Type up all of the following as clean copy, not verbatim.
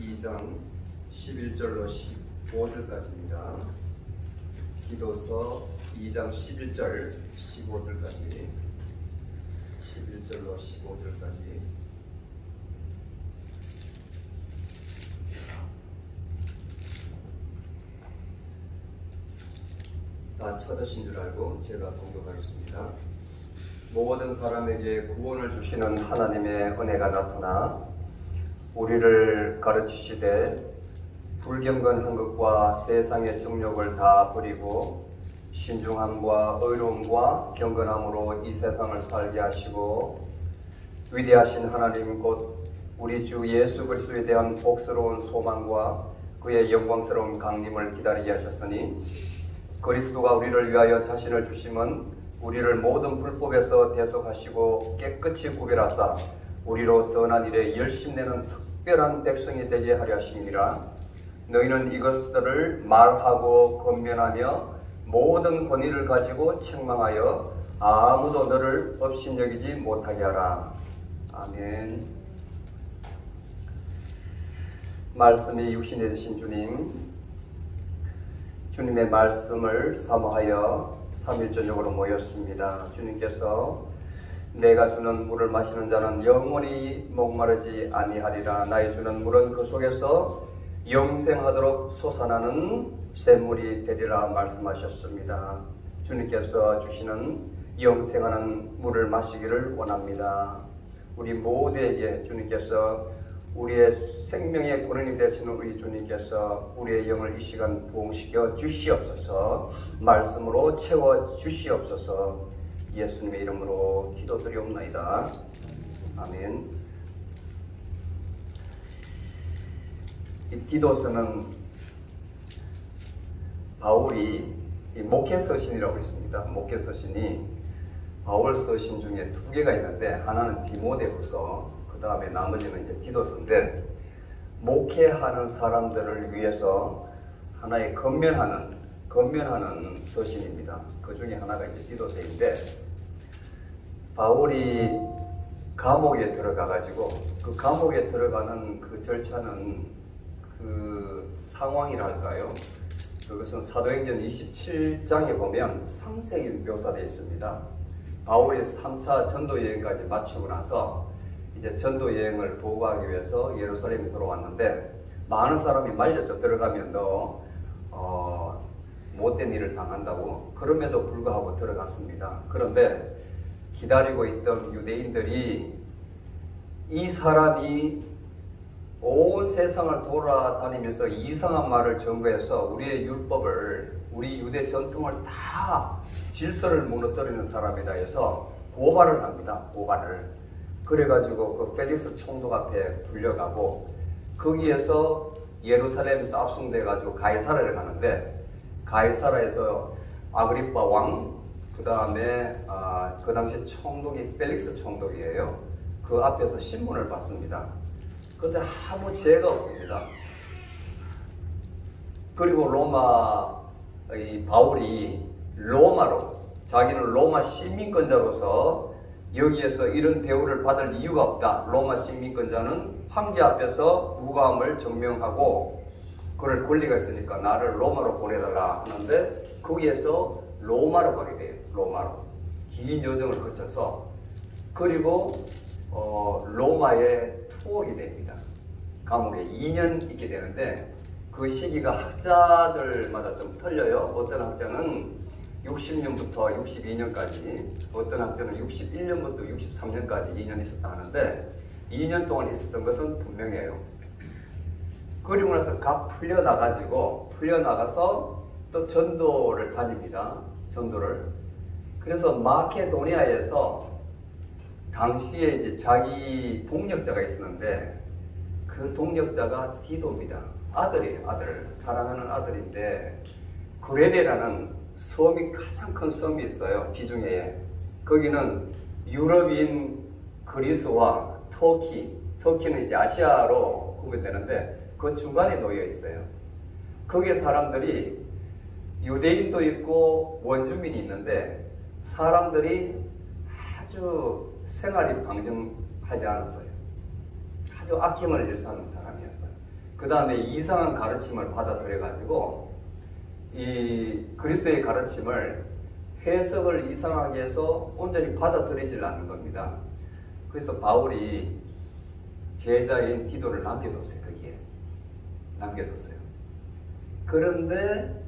2장 11절로 15절까지입니다. 기도서 2장 11절 15절까지 11절로 15절까지 다 찾으신 줄 알고 제가 공독하겠습니다. 모든 사람에게 구원을 주시는 하나님의 은혜가 나타나 우리를 가르치시되 불경건한 것과 세상의 정욕을 다 버리고 신중함과 의로움과 경건함으로 이 세상을 살게 하시고 위대하신 하나님 곧 우리 주 예수 그리스도에 대한 복스러운 소망과 그의 영광스러운 강림을 기다리게 하셨으니 그리스도가 우리를 위하여 자신을 주심은 우리를 모든 불법에서 대속하시고 깨끗이 구별하사 우리로 선한 일에 열심내는 특별한 백성이 되게 하려 하심이라. 너희는 이것들을 말하고 권면하며 모든 권위를 가지고 책망하여 아무도 너를 업신여기지 못하게 하라. 아멘. 말씀이 육신이 되신 주님의 말씀을 사모하여 3일 저녁으로 모였습니다. 주님께서 내가 주는 물을 마시는 자는 영원히 목마르지 아니하리라. 나의 주는 물은 그 속에서 영생하도록 솟아나는 샘물이 되리라 말씀하셨습니다. 주님께서 주시는 영생하는 물을 마시기를 원합니다. 우리 모두에게 주님께서 우리의 생명의 근원이 되시는 우리 주님께서 우리의 영을 이 시간 부흥시켜 주시옵소서. 말씀으로 채워 주시옵소서. 예수님의 이름으로 기도드리옵나이다. 아멘. 이 디도서는 바울이 목회서신이라고 있습니다. 목회서신이 바울 서신 중에 두 개가 있는데 하나는 디모데후서, 그 다음에 나머지는 이제 디도서인데 목회하는 사람들을 위해서 하나의 건면하는 서신입니다. 그 중에 하나가 이제 디도서인데 바울이 감옥에 들어가가지고 그 감옥에 들어가는 그 절차는 그 상황이랄까요? 그것은 사도행전 27장에 보면 상세히 묘사되어 있습니다. 바울이 3차 전도 여행까지 마치고 나서 이제 전도 여행을 보고하기 위해서 예루살렘에 들어왔는데 많은 사람이 말렸죠. 들어가면 너 못된 일을 당한다고. 그럼에도 불구하고 들어갔습니다. 그런데 기다리고 있던 유대인들이 이 사람이 온 세상을 돌아다니면서 이상한 말을 전거해서 우리의 율법을, 우리 유대 전통을 다 질서를 무너뜨리는 사람이다 해서 고발을 합니다. 고발을. 그래가지고 그 펠릭스 총독 앞에 불려가고 거기에서 예루살렘에서 압송돼가지고 가이사라를 가는데 가이사라에서 아그리파 왕, 그 다음에 그 당시 총독이 펠릭스 총독이에요. 그 앞에서 신문을 받습니다. 그런데 아무 죄가 없습니다. 그리고 이 바울이 로마로, 자기는 로마 시민권자로서 여기에서 이런 대우를 받을 이유가 없다. 로마 시민권자는 황제 앞에서 무고함을 증명하고 그럴 권리가 있으니까 나를 로마로 보내달라 하는데 거기에서 로마로 가게 돼요. 로마로. 긴 여정을 거쳐서. 그리고 로마에 투옥이 됩니다. 감옥에 2년 있게 되는데 그 시기가 학자들마다 좀 틀려요. 어떤 학자는 60년부터 62년까지, 어떤 학자는 61년부터 63년까지 2년 있었다 하는데 2년 동안 있었던 것은 분명해요. 그리고 나서 각 풀려나가서 또 전도를 다닙니다. 전도를. 그래서 마케도니아에서 당시에 이제 자기 동력자가 있었는데 그 동력자가 디도입니다. 아들이에요. 아들. 사랑하는 아들인데 그레데라는 섬이 가장 큰 섬이 있어요. 지중해에. 거기는 유럽인 그리스와 터키는 이제 아시아로 구분되는데 그 중간에 놓여 있어요. 거기에 사람들이 유대인도 있고 원주민이 있는데 사람들이 아주 생활이 방정하지 않았어요. 아주 아낌을 일사하는 사람이었어요. 그 다음에 이상한 가르침을 받아들여 가지고 이 그리스도의 가르침을 해석을 이상하게 해서 온전히 받아들이질 않는 겁니다. 그래서 바울이 제자인 디도를 남겨뒀어요. 거기에 남겨뒀어요. 그런데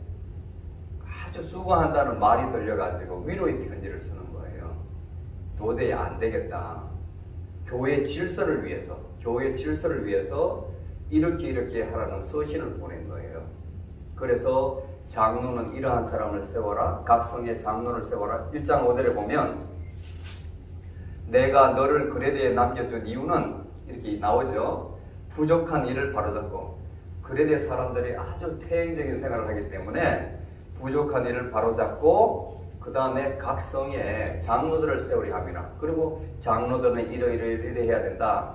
아주 수고한다는 말이 들려가지고 위로의 편지를 쓰는 거예요. 도저히 안 되겠다. 교회 질서를 위해서 이렇게 하라는 서신을 보낸 거예요. 그래서 장로는 이러한 사람을 세워라. 각 성의 장로를 세워라. 1장 5절에 보면 내가 너를 그레데에 남겨준 이유는 이렇게 나오죠. 부족한 일을 바로잡고 그레데 사람들이 아주 태행적인 생활을 하기 때문에 부족한 일을 바로잡고 그 다음에 각 성에 장로들을 세우려 함이라. 그리고 장로들은 이러이러 해야 된다.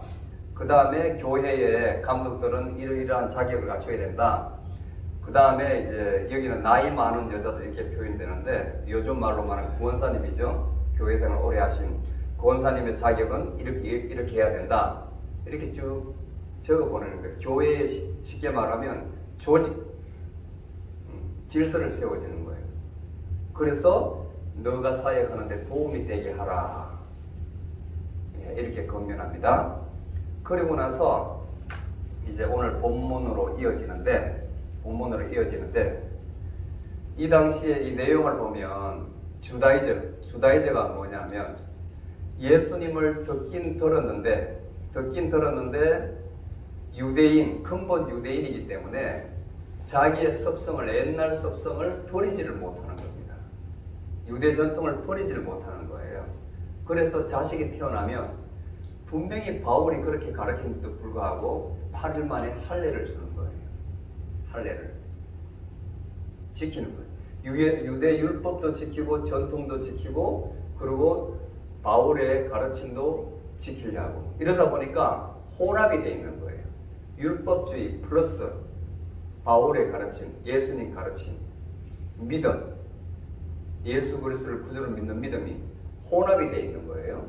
그 다음에 교회의 감독들은 이러이러한 자격을 갖춰야 된다. 그 다음에 이제 여기는 나이 많은 여자들 이렇게 표현되는데 요즘 말로 말하는 구원사님이죠. 교회 생활 오래 하신 구원사님의 자격은 이렇게 해야 된다. 이렇게 쭉 적어 보내는 거예요. 교회에 쉽게 말하면 조직, 질서를 세워지는 거예요. 그래서 너가 사역하는데 도움이 되게 하라. 이렇게 권면합니다. 그리고 나서 이제 오늘 본문으로 이어지는데 이 당시에 이 내용을 보면 주다이저가 뭐냐면 예수님을 듣긴 들었는데 유대인, 근본 유대인이기 때문에 자기의 습성을, 옛날 습성을 버리지를 못하는 겁니다. 유대 전통을 버리지를 못하는 거예요. 그래서 자식이 태어나면 분명히 바울이 그렇게 가르쳤는데도 불구하고 8일 만에 할례를 주는 거예요. 할례를 지키는 거예요. 유대 율법도 지키고 전통도 지키고 그리고 바울의 가르침도 지키려고 이러다 보니까 혼합이 되어 있는 거예요. 율법주의 플러스 바울의 가르침, 예수님 가르침, 믿음, 예수 그리스도를 구주로 믿는 믿음이 혼합이 되어 있는 거예요.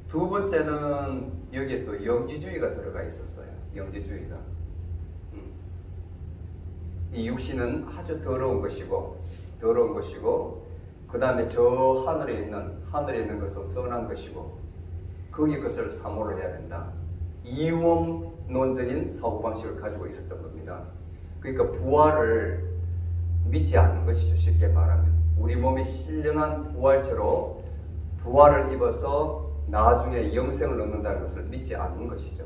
두 번째는 여기에 또 영지주의가 들어가 있었어요. 영지주의가. 이 육신은 아주 더러운 것이고 그 다음에 저 하늘에 있는 것은 선한 것이고 거기 것을 사모를 해야 된다. 이원론적인 사고방식을 가지고 있었던 겁니다. 그러니까 부활을 믿지 않는 것이죠. 쉽게 말하면 우리 몸이 신령한 부활체로 부활을 입어서 나중에 영생을 얻는다는 것을 믿지 않는 것이죠.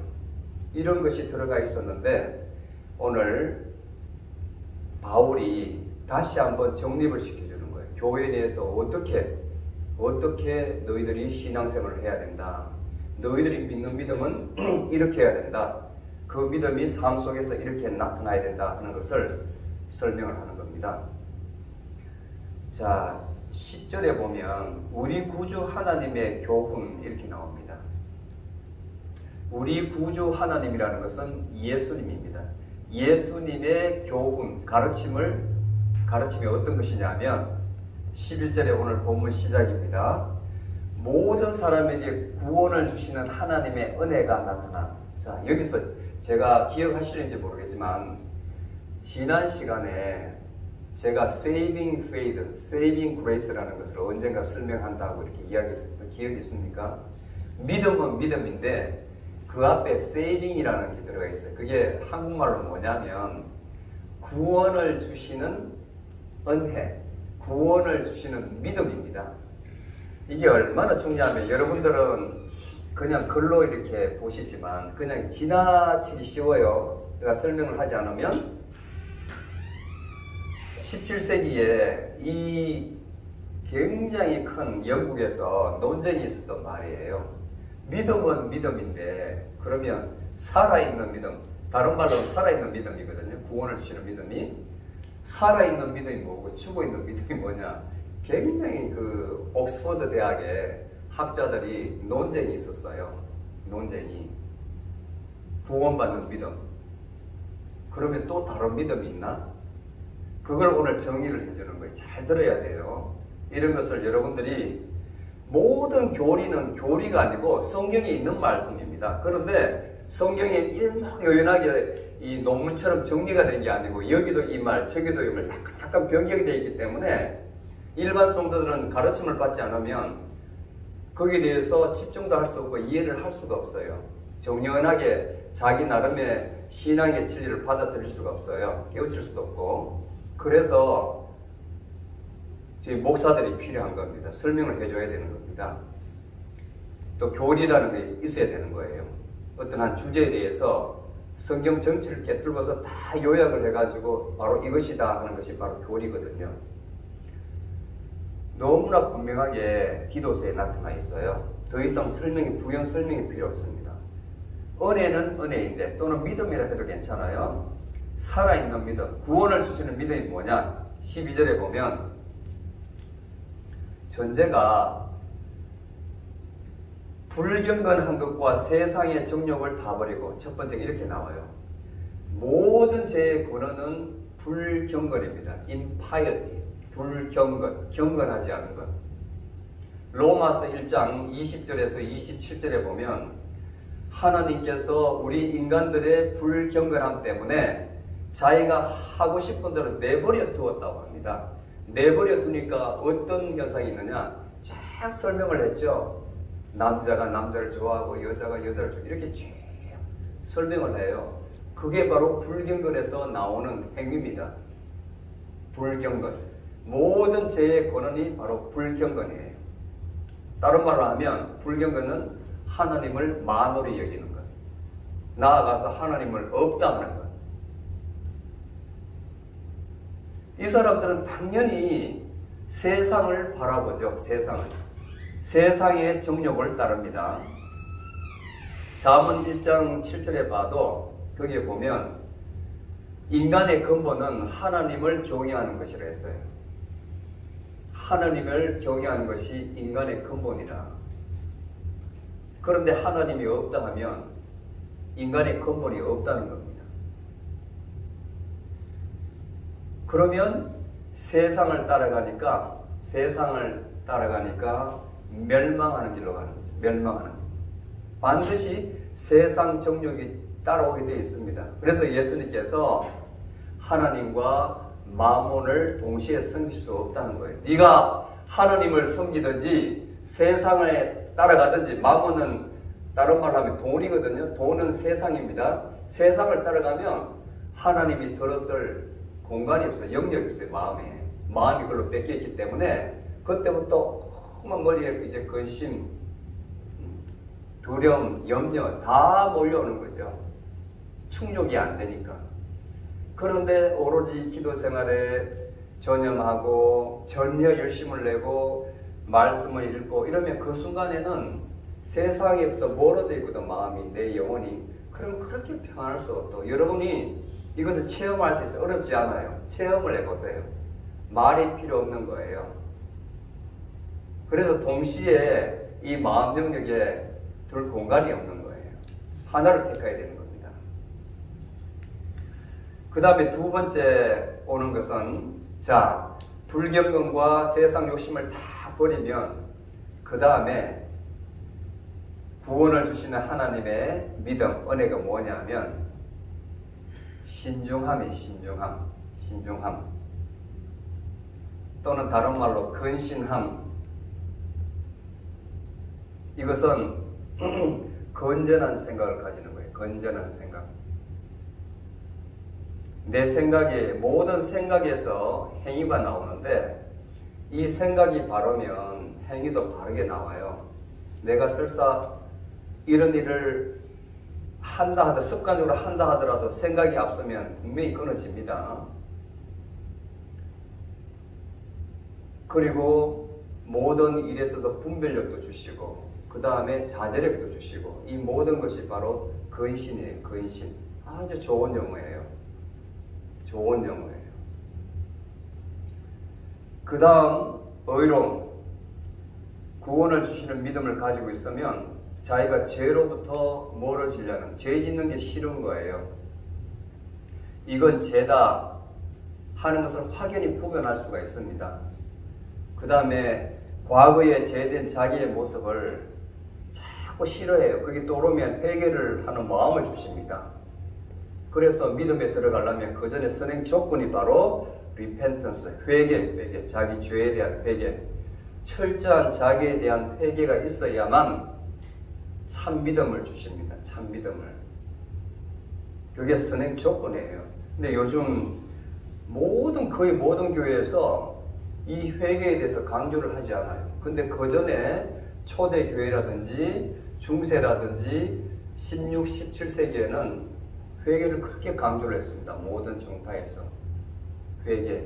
이런 것이 들어가 있었는데 오늘 바울이 다시 한번 정립을 시켜주는 거예요. 교회 내에서 어떻게 너희들이 신앙생활을 해야 된다. 너희들이 믿는 믿음은 이렇게 해야 된다. 그 믿음이 삶 속에서 이렇게 나타나야 된다 하는 것을 설명을 하는 겁니다. 자, 10절에 보면 우리 구주 하나님의 교훈 이렇게 나옵니다. 우리 구주 하나님이라는 것은 예수님입니다. 예수님의 교훈, 가르침이 어떤 것이냐면 11절에 오늘 본문 시작입니다. 모든 사람에게 구원을 주시는 하나님의 은혜가 나타나. 자, 여기서 제가 기억하시는지 모르겠지만 지난 시간에 제가 saving faith, saving grace라는 것을 언젠가 설명한다고 이렇게 이야기했던 기억이 있습니까? 믿음은 믿음인데 그 앞에 saving이라는 게 들어가 있어요. 그게 한국말로 뭐냐면 구원을 주시는 은혜, 구원을 주시는 믿음입니다. 이게 얼마나 중요하면 여러분들은 그냥 글로 이렇게 보시지만 그냥 지나치기 쉬워요. 제가 설명을 하지 않으면 17세기에 이 굉장히 큰 영국에서 논쟁이 있었던 말이에요. 믿음은 믿음인데 그러면 살아있는 믿음, 다른 말로는 살아있는 믿음이거든요. 구원을 주시는 믿음이 살아있는 믿음이 뭐고 죽어있는 믿음이 뭐냐. 굉장히 그 옥스퍼드 대학에 학자들이 논쟁이 있었어요. 논쟁이. 구원받는 믿음. 그러면 또 다른 믿음이 있나? 그걸 오늘 정의를 해주는 거예요. 잘 들어야 돼요. 이런 것을 여러분들이 모든 교리는 교리가 아니고 성경에 있는 말씀입니다. 그런데 성경에 일목요연하게 이 논문처럼 정리가 된 게 아니고 여기도 이 말 저기도 이 말 약간 변경이 되어 있기 때문에 일반 성도들은 가르침을 받지 않으면 거기에 대해서 집중도 할 수 없고 이해를 할 수가 없어요. 정연하게 자기 나름의 신앙의 진리를 받아들일 수가 없어요. 깨우칠 수도 없고. 그래서 저희 목사들이 필요한 겁니다. 설명을 해줘야 되는 겁니다. 또 교리라는 게 있어야 되는 거예요. 어떤 한 주제에 대해서 성경 전체를 깨뚫고서 다 요약을 해가지고 바로 이것이다 하는 것이 바로 교리거든요. 너무나 분명하게 기도서에 나타나 있어요. 더 이상 부연 설명이 필요 없습니다. 은혜는 은혜인데 또는 믿음이라 해도 괜찮아요. 살아있는 믿음, 구원을 주시는 믿음이 뭐냐? 12절에 보면 전제가 불경건한 것과 세상의 정욕을 다 버리고, 첫 번째가 이렇게 나와요. 모든 죄의 근원은 불경건입니다. impiety, 불경건, 경건하지 않은 것. 로마서 1장 20절에서 27절에 보면 하나님께서 우리 인간들의 불경건함 때문에 자기가 하고 싶은 대로 내버려 두었다고 합니다. 내버려 두니까 어떤 현상이 있느냐? 쫙 설명을 했죠. 남자가 남자를 좋아하고 여자가 여자를 좋아하고 이렇게 쭉 설명을 해요. 그게 바로 불경건에서 나오는 행위입니다. 불경건. 모든 죄의 근원이 바로 불경건이에요. 다른 말로 하면 불경건은 하나님을 만홀히 여기는 것. 나아가서 하나님을 없다 하는 것. 이 사람들은 당연히 세상을 바라보죠. 세상의 정욕을 따릅니다. 잠언 1장 7절에 봐도 거기에 보면 인간의 근본은 하나님을 경외하는 것이라 했어요. 하나님을 경외하는 것이 인간의 근본이라. 그런데 하나님이 없다 하면 인간의 근본이 없다는 겁니다. 그러면 세상을 따라가니까 멸망하는 길로 가는 거죠. 멸망하는 것. 반드시 세상 정욕이 따라오게 되어 있습니다. 그래서 예수님께서 하나님과 마몬을 동시에 섬길 수 없다는 거예요. 네가 하나님을 섬기든지 세상을 따라가든지, 마몬은 다른 말로 하면 돈이거든요. 돈은 세상입니다. 세상을 따라가면 하나님이 들었을 공간이 없어요. 영역이 없어요. 마음이 그걸로 뺏겼기 때문에 그때부터 머리에 이제 근심, 두려움, 염려 다 몰려오는 거죠. 충족이 안 되니까. 그런데 오로지 기도 생활에 전념하고 전혀 열심을 내고 말씀을 읽고 이러면 그 순간에는 세상에부터 멀어져 있거든, 마음이, 내 영혼이. 그럼 그렇게 평안할 수 없고, 여러분이 이것을 체험할 수 있어요. 어렵지 않아요. 체험을 해보세요. 말이 필요 없는 거예요. 그래서 동시에 이 마음 영역에 둘 공간이 없는 거예요. 하나를 택해야 되는 겁니다. 그 다음에 두 번째 오는 것은, 자, 불경건과 세상 욕심을 다 버리면 그 다음에 구원을 주시는 하나님의 믿음, 은혜가 뭐냐면 신중함이 신중함. 또는 다른 말로 근신함. 이것은 건전한 생각을 가지는 거예요. 건전한 생각. 내 생각이, 모든 생각에서 행위가 나오는데 이 생각이 바르면 행위도 바르게 나와요. 내가 설사 이런 일을 한다 하더라도, 습관적으로 한다 하더라도 생각이 앞서면 분명히 끊어집니다. 그리고 모든 일에서도 분별력도 주시고 그 다음에 자제력도 주시고, 이 모든 것이 바로 근신이에요. 근신. 아주 좋은 용어예요. 좋은 용어예요. 그 다음 의로움. 구원을 주시는 믿음을 가지고 있으면 자기가 죄로부터 멀어지려는, 죄 짓는 게 싫은 거예요. 이건 죄다 하는 것을 확연히 구별할 수가 있습니다. 그 다음에 과거에 죄된 자기의 모습을 자꾸 싫어해요. 그게 떠오르면 회개를 하는 마음을 주십니다. 그래서 믿음에 들어가려면 그 전에 선행 조건이 바로 repentance, 회개, 자기 죄에 대한 회개, 철저한 자기에 대한 회개가 있어야만 참 믿음을 주십니다. 참 믿음을. 그게 선행 조건이에요. 근데 요즘 거의 모든 교회에서 이 회개에 대해서 강조를 하지 않아요. 근데 그 전에 초대교회라든지 중세라든지 16, 17세기에는 회개를 그렇게 강조를 했습니다. 모든 종파에서. 회개.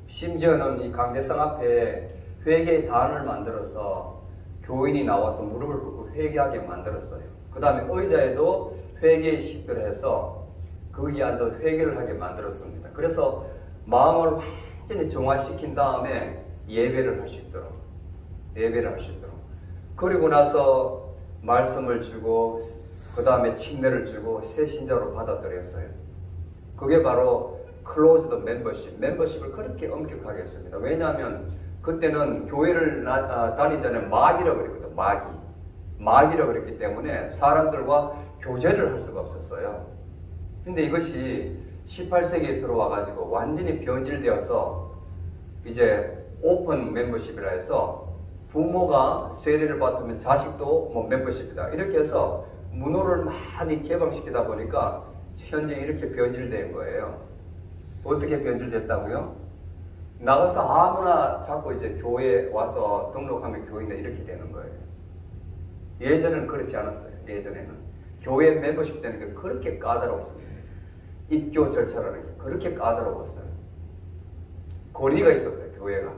심지어는 이 강대상 앞에 회개의 단을 만들어서 교인이 나와서 무릎을 꿇고 회개하게 만들었어요. 그 다음에 의자에도 회개의 식들을 해서 거기에 앉아서 회개를 하게 만들었습니다. 그래서 마음을 완전히 정화시킨 다음에 예배를 할 수 있도록. 예배를 할 수 있도록. 그리고 나서 말씀을 주고 그 다음에 침례를 주고 새 신자로 받아들였어요. 그게 바로 클로즈드 멤버십을 그렇게 엄격하게 했습니다. 왜냐하면 그때는 교회를 다니기 전에 마귀라고 그랬거든요. 마귀라고 그랬기 때문에 사람들과 교제를 할 수가 없었어요. 근데 이것이 18세기에 들어와 가지고 완전히 변질되어서 이제 오픈 멤버십이라 해서 부모가 세례를 받으면 자식도 뭐 멤버십이다. 이렇게 해서 문호를 많이 개방시키다 보니까 현재 이렇게 변질된 거예요. 어떻게 변질됐다고요? 나가서 아무나 자꾸 이제 교회에 와서 등록하면 교인이다 이렇게 되는 거예요. 예전에는 그렇지 않았어요. 예전에는 교회 멤버십 되는 게 그렇게 까다로웠습니다. 입교 절차라는 게 그렇게 까다로웠어요. 권위가 있었어요. 교회가.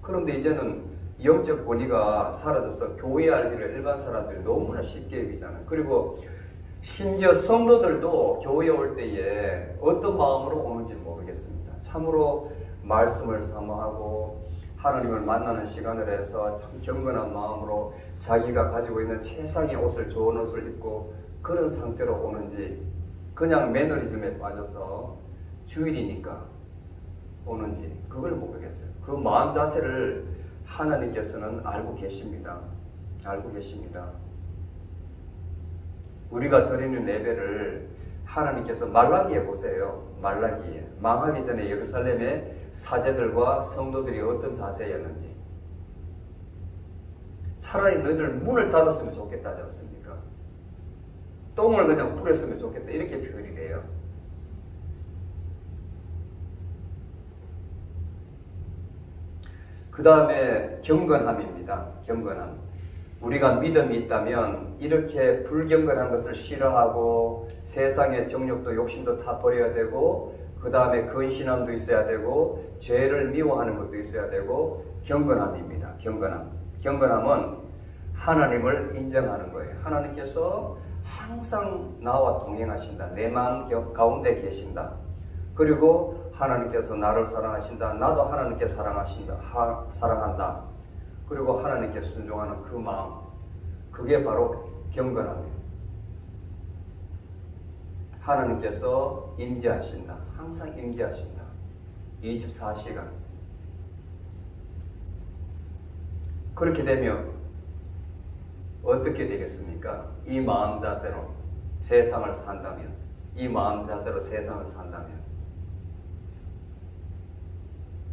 그런데 이제는 영적 권위가 사라져서 교회 알기를 일반 사람들이 너무나 쉽게 여기잖아요. 그리고 심지어 성도들도 교회에 올 때에 어떤 마음으로 오는지 모르겠습니다. 참으로 말씀을 사모하고 하나님을 만나는 시간을 해서 참 경건한 마음으로 자기가 가지고 있는 최상의 옷을, 좋은 옷을 입고 그런 상태로 오는지, 그냥 매너리즘에 빠져서 주일이니까 오는지 그걸 모르겠어요. 그 마음 자세를 하나님께서는 알고 계십니다. 알고 계십니다. 우리가 드리는 예배를 하나님께서 말라기에 보세요. 말라기에. 망하기 전에 예루살렘의 사제들과 성도들이 어떤 자세였는지. 차라리 너희들 문을 닫았으면 좋겠다 하지 않습니까? 똥을 그냥 뿌렸으면 좋겠다 이렇게 표현이 돼요. 그 다음에 경건함입니다. 경건함. 우리가 믿음이 있다면 이렇게 불경건한 것을 싫어하고 세상의 정욕도 욕심도 다 버려야 되고 그 다음에 근신함도 있어야 되고 죄를 미워하는 것도 있어야 되고 경건함입니다. 경건함. 경건함은 하나님을 인정하는 거예요. 하나님께서 항상 나와 동행하신다. 내 마음 가운데 계신다. 그리고 하나님께서 나를 사랑하신다. 나도 하나님께 사랑한다. 그리고 하나님께 순종하는 그 마음, 그게 바로 경건함이에요. 하나님께서 임재하신다. 항상 임재하신다. 24시간. 그렇게 되면 어떻게 되겠습니까? 이 마음 자세로 세상을 산다면, 이 마음 자세로 세상을 산다면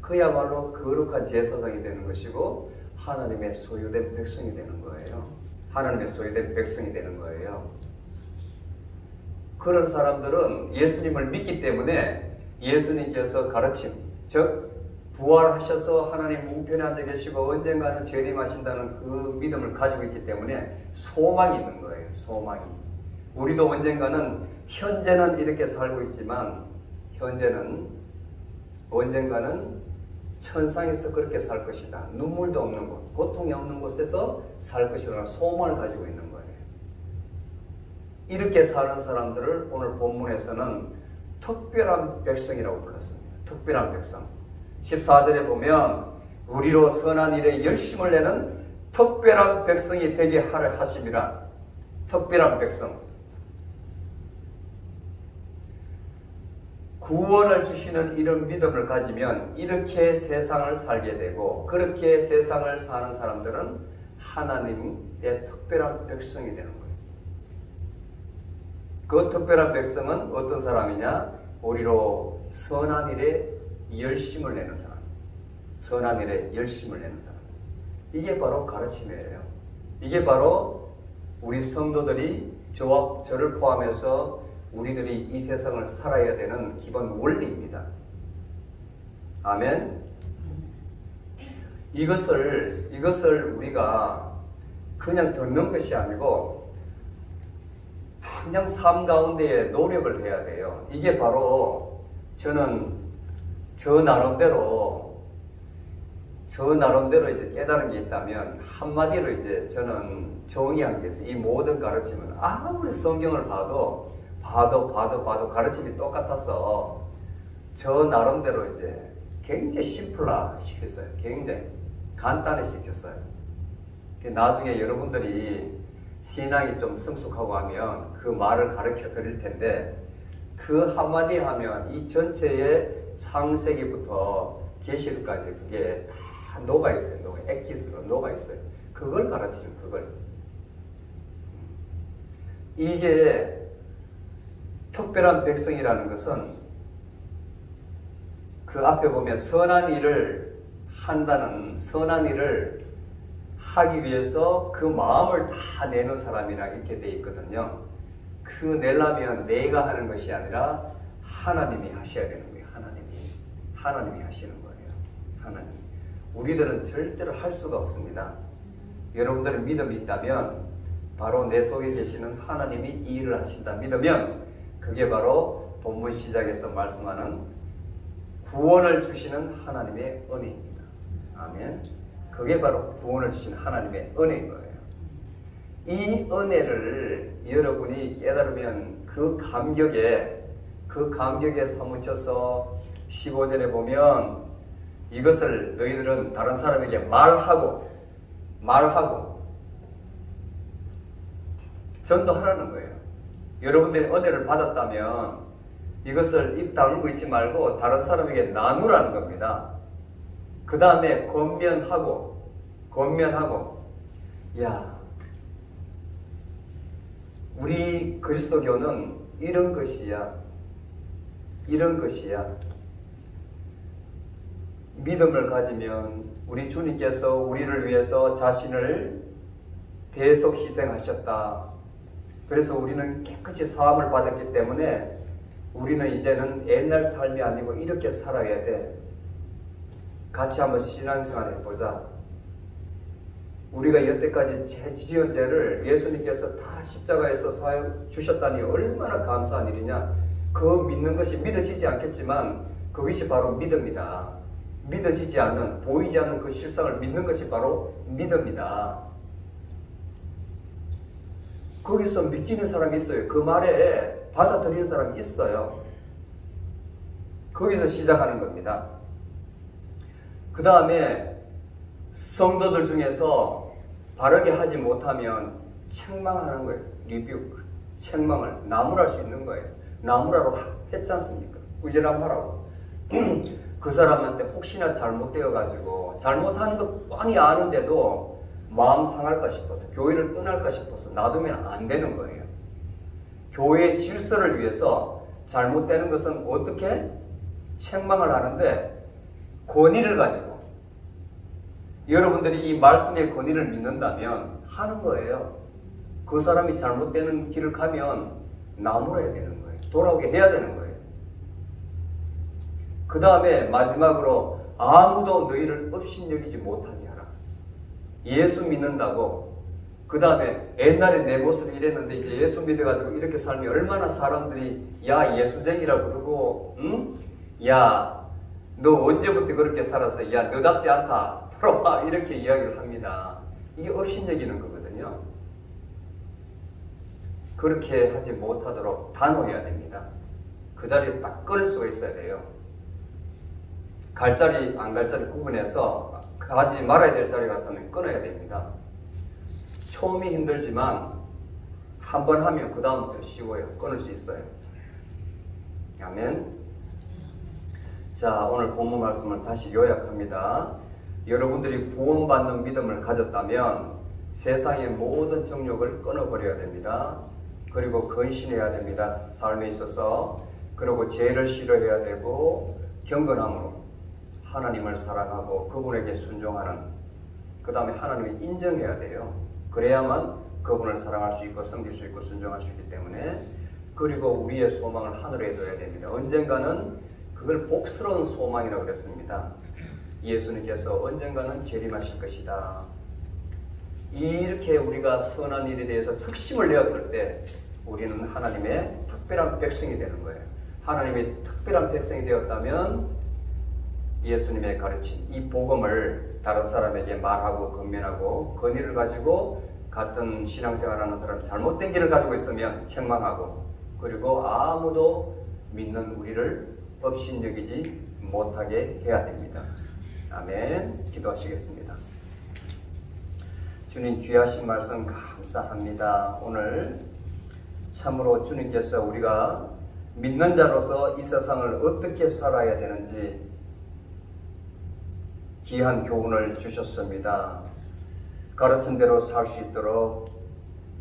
그야말로 거룩한 제사장이 되는 것이고 하나님의 소유된 백성이 되는 거예요. 하나님의 소유된 백성이 되는 거예요. 그런 사람들은 예수님을 믿기 때문에 예수님께서 가르침, 즉 부활하셔서 하나님 우편에 앉아 계시고 언젠가는 재림하신다는 그 믿음을 가지고 있기 때문에 소망이 있는 거예요. 소망이. 우리도 언젠가는 현재는 이렇게 살고 있지만 언젠가는 천상에서 그렇게 살 것이다. 눈물도 없는 곳, 고통이 없는 곳에서 살 것이라는 소망을 가지고 있는 거예요. 이렇게 사는 사람들을 오늘 본문에서는 특별한 백성이라고 불렀습니다. 특별한 백성. 14절에 보면 우리로 선한 일에 열심을 내는 특별한 백성이 되게 하려 하심이라. 특별한 백성. 구원을 주시는 이런 믿음을 가지면 이렇게 세상을 살게 되고 그렇게 세상을 사는 사람들은 하나님의 특별한 백성이 되는 거예요. 그 특별한 백성은 어떤 사람이냐? 우리로 선한 일에 열심을 내는 사람. 선한 일에 열심을 내는 사람. 이게 바로 가르침이에요. 이게 바로 우리 성도들이 저와 저를 포함해서 우리들이 이 세상을 살아야 되는 기본 원리입니다. 아멘. 이것을 우리가 그냥 듣는 것이 아니고 당장 삶 가운데에 노력을 해야 돼요. 이게 바로 저는 저 나름대로 이제 깨달은 게 있다면 한마디로 이제 저는 정의한 게 있어요. 이 모든 가르침은 아무리 성경을 봐도 가르침이 똑같아서 저 나름대로 이제 굉장히 심플화 시켰어요. 굉장히 간단히 시켰어요. 나중에 여러분들이 신앙이 좀 성숙하고 하면 그 말을 가르쳐 드릴 텐데 그 한마디 하면 이 전체의 창세기부터 계시록까지 그게 다 녹아 있어요. 액기스로 녹아 있어요. 그걸 가르치죠. 그걸. 이게 특별한 백성이라는 것은 그 앞에 보면 선한 일을 한다는 선한 일을 하기 위해서 그 마음을 다 내는 사람이라 이렇게 돼 있거든요. 그 내려면 내가 하는 것이 아니라 하나님이 하셔야 되는 거예요. 하나님이 하시는 거예요. 하나님. 우리들은 절대로 할 수가 없습니다. 여러분들은 믿음이 있다면 바로 내 속에 계시는 하나님이 이 일을 하신다 믿으면 그게 바로 본문 시작에서 말씀하는 구원을 주시는 하나님의 은혜입니다. 아멘. 그게 바로 구원을 주시는 하나님의 은혜인 거예요. 이 은혜를 여러분이 깨달으면 그 감격에 사무쳐서 15절에 보면 이것을 너희들은 다른 사람에게 말하고 전도하라는 거예요. 여러분들이 은혜를 받았다면 이것을 입 다물고 있지 말고 다른 사람에게 나누라는 겁니다. 그 다음에 권면하고 야, 우리 그리스도교는 이런 것이야. 믿음을 가지면 우리 주님께서 우리를 위해서 자신을 대속 희생하셨다. 그래서 우리는 깨끗이 사함을 받았기 때문에 우리는 이제는 옛날 삶이 아니고 이렇게 살아야 돼. 같이 한번 신앙생활 해보자. 우리가 여태까지 지은 죄를 예수님께서 다 십자가에서 사해 주셨다니 얼마나 감사한 일이냐. 그 믿는 것이 믿어지지 않겠지만 그것이 바로 믿음이다. 믿어지지 않는, 보이지 않는 그 실상을 믿는 것이 바로 믿음이다. 거기서 믿기는 사람이 있어요. 그 말에 받아들이는 사람이 있어요. 거기서 시작하는 겁니다. 그 다음에 성도들 중에서 바르게 하지 못하면 책망하는 거예요. 리뷰, 책망을 나무랄 수 있는 거예요. 나무라고 했지 않습니까? 꾸지람하라고. 그 사람한테 혹시나 잘못되어가지고 잘못하는 거 뻔히 아는데도 마음 상할까 싶어서 교회를 떠날까 싶어서 놔두면 안 되는 거예요. 교회의 질서를 위해서 잘못되는 것은 어떻게? 책망을 하는데 권위를 가지고 여러분들이 이 말씀의 권위를 믿는다면 하는 거예요. 그 사람이 잘못되는 길을 가면 나무라야 되는 거예요. 돌아오게 해야 되는 거예요. 그 다음에 마지막으로 아무도 너희를 업신여기지 못하게 하라. 예수 믿는다고 그 다음에 옛날에 내 모습이 이랬는데 이제 예수 믿어가지고 이렇게 살면 얼마나 사람들이 야 예수쟁이라 그러고 응? 야 너 언제부터 그렇게 살았어? 야 너답지 않다. 들어와 이렇게 이야기를 합니다. 이게 업신여기는 거거든요. 그렇게 하지 못하도록 단호해야 됩니다. 그 자리에 딱 끊을 수가 있어야 돼요. 갈 자리 안 갈 자리 구분해서 가지 말아야 될 자리 같으면 끊어야 됩니다. 처음이 힘들지만 한 번 하면 그 다음부터 쉬워요. 끊을 수 있어요. 아멘. 자, 오늘 본문 말씀을 다시 요약합니다. 여러분들이 구원받는 믿음을 가졌다면 세상의 모든 정욕을 끊어버려야 됩니다. 그리고 근신해야 됩니다. 삶에 있어서. 그리고 죄를 싫어해야 되고 경건함으로 하나님을 사랑하고 그분에게 순종하는, 그 다음에 하나님을 인정해야 돼요. 그래야만 그분을 사랑할 수 있고 섬길 수 있고 순종할 수 있기 때문에. 그리고 우리의 소망을 하늘에 둬야 됩니다. 언젠가는 그걸 복스러운 소망이라고 그랬습니다. 예수님께서 언젠가는 재림하실 것이다. 이렇게 우리가 선한 일에 대해서 특심을 내었을 때 우리는 하나님의 특별한 백성이 되는 거예요. 하나님의 특별한 백성이 되었다면 예수님의 가르침, 이 복음을 다른 사람에게 말하고 건면하고 건의를 가지고, 같은 신앙생활하는 사람 잘못된 길을 가지고 있으면 책망하고, 그리고 아무도 믿는 우리를 업신여기지 못하게 해야 됩니다. 아멘. 기도하시겠습니다. 주님 귀하신 말씀 감사합니다. 오늘 참으로 주님께서 우리가 믿는 자로서 이 세상을 어떻게 살아야 되는지 귀한 교훈을 주셨습니다. 가르친 대로 살 수 있도록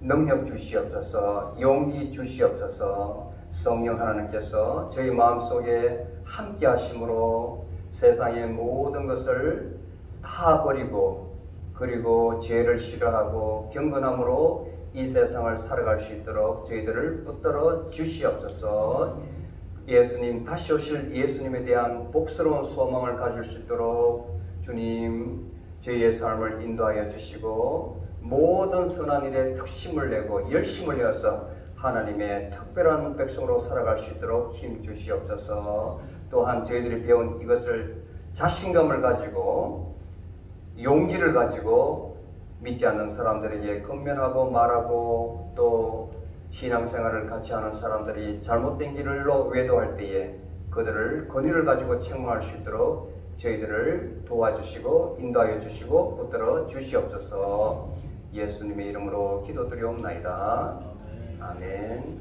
능력 주시옵소서, 용기 주시옵소서. 성령 하나님께서 저희 마음속에 함께 하심으로 세상의 모든 것을 다 버리고, 그리고 죄를 싫어하고 경건함으로 이 세상을 살아갈 수 있도록 저희들을 붙들어 주시옵소서. 예수님, 다시 오실 예수님에 대한 복스러운 소망을 가질 수 있도록 주님 저희의 삶을 인도하여 주시고, 모든 선한 일에 특심을 내고 열심을 내어서 하나님의 특별한 백성으로 살아갈 수 있도록 힘 주시옵소서. 또한 저희들이 배운 이것을 자신감을 가지고 용기를 가지고 믿지 않는 사람들에게 건면하고 말하고, 또 신앙생활을 같이 하는 사람들이 잘못된 길로 외도할 때에 그들을 권위를 가지고 책망할 수 있도록 저희들을 도와주시고 인도하여 주시고 붙들어 주시옵소서. 예수님의 이름으로 기도드리옵나이다. 아멘.